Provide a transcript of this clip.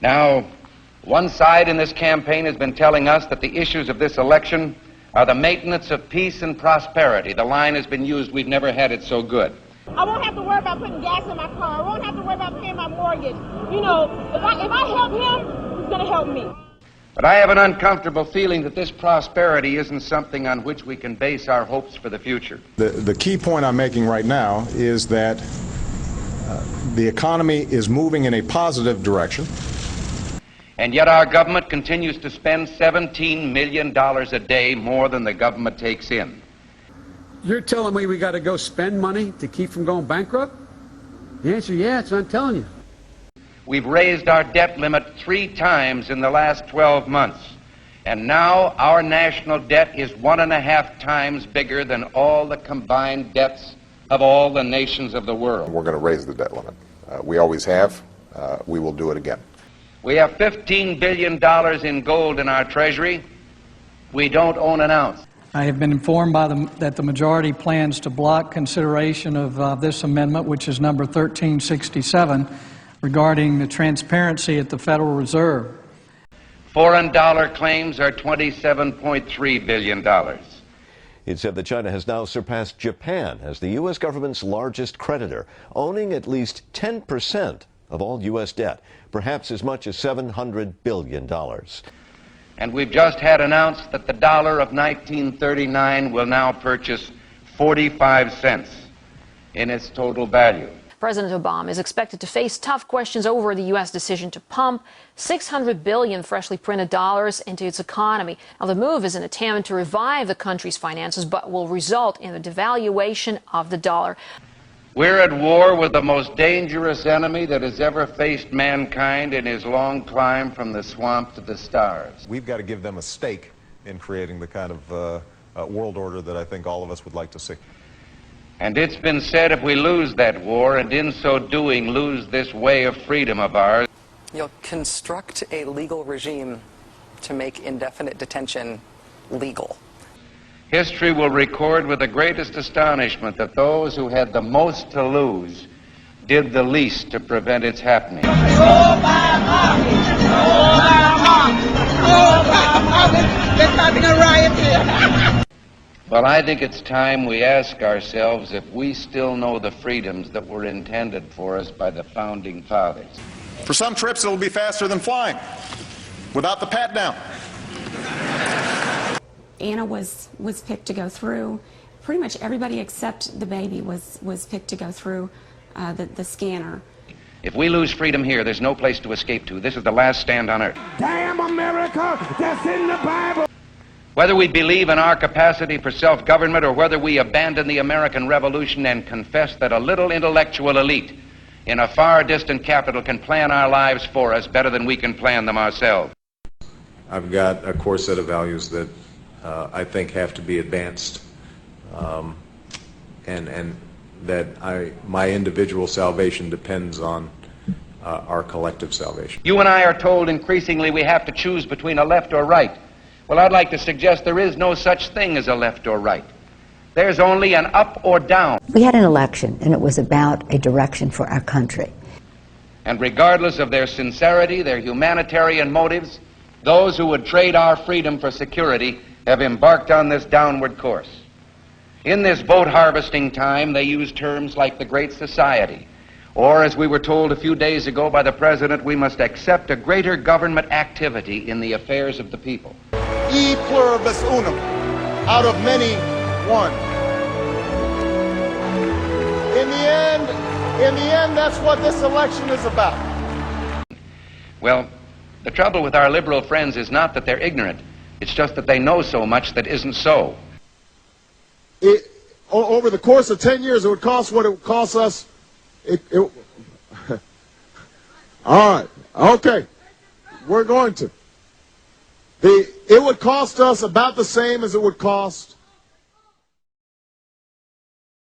Now, one side in this campaign has been telling us that the issues of this election are the maintenance of peace and prosperity. The line has been used, we've never had it so good. I won't have to worry about putting gas in my car. I won't have to worry about paying my mortgage. You know, if I help him, he's going to help me. But I have an uncomfortable feeling that this prosperity isn't something on which we can base our hopes for the future. The key point I'm making right now is that the economy is moving in a positive direction. And yet our government continues to spend $17 million a day more than the government takes in. You're telling me we got to go spend money to keep from going bankrupt? The answer, yeah, it's what I'm telling you. We've raised our debt limit 3 times in the last 12 months. And now our national debt is 1.5 times bigger than all the combined debts of all the nations of the world. We're going to raise the debt limit. We always have. We will do it again. We have $15 billion in gold in our treasury. We don't own an ounce. I have been informed that the majority plans to block consideration of this amendment, which is number 1367, regarding the transparency at the Federal Reserve. Foreign dollar claims are $27.3 billion. It said that China has now surpassed Japan as the U.S. government's largest creditor, owning at least 10% of all U.S. debt, perhaps as much as $700 billion. And we've just had announced that the dollar of 1939 will now purchase 45 cents in its total value. President Obama is expected to face tough questions over the U.S. decision to pump $600 billion freshly printed dollars into its economy. Now, the move is an attempt to revive the country's finances, but will result in the devaluation of the dollar. We're at war with the most dangerous enemy that has ever faced mankind in his long climb from the swamp to the stars. We've got to give them a stake in creating the kind of world order that I think all of us would like to see. And it's been said if we lose that war, and in so doing lose this way of freedom of ours, you'll construct a legal regime to make indefinite detention legal. history will record with the greatest astonishment that those who had the most to lose did the least to prevent its happening. They're starting a riot here. Well, I think it's time we ask ourselves if we still know the freedoms that were intended for us by the Founding Fathers. For some trips, it'll be faster than flying, without the pat down. Anna was picked to go through. Pretty much everybody except the baby was picked to go through the scanner. If we lose freedom here, there's no place to escape to. This is the last stand on earth. Damn America, that's in the Bible. Whether we believe in our capacity for self-government or whether we abandon the American Revolution and confess that a little intellectual elite in a far distant capital can plan our lives for us better than we can plan them ourselves. I've got a core set of values that I think have to be advanced, and that my individual salvation depends on our collective salvation. You and I are told increasingly we have to choose between a left or right. Well, I'd like to suggest there is no such thing as a left or right. There's only an up or down. We had an election, and it was about a direction for our country. And regardless of their sincerity, their humanitarian motives, those who would trade our freedom for security have embarked on this downward course. In this vote harvesting time, they use terms like the Great Society, or, as we were told a few days ago by the President, we must accept a greater government activity in the affairs of the people. E pluribus unum, out of many, one. In the end, that's what this election is about. Well, the trouble with our liberal friends is not that they're ignorant. It's just that they know so much that isn't so. Over the course of 10 years, it would cost what it would cost us. All right, okay, we're going to. It would cost us about the same as it would cost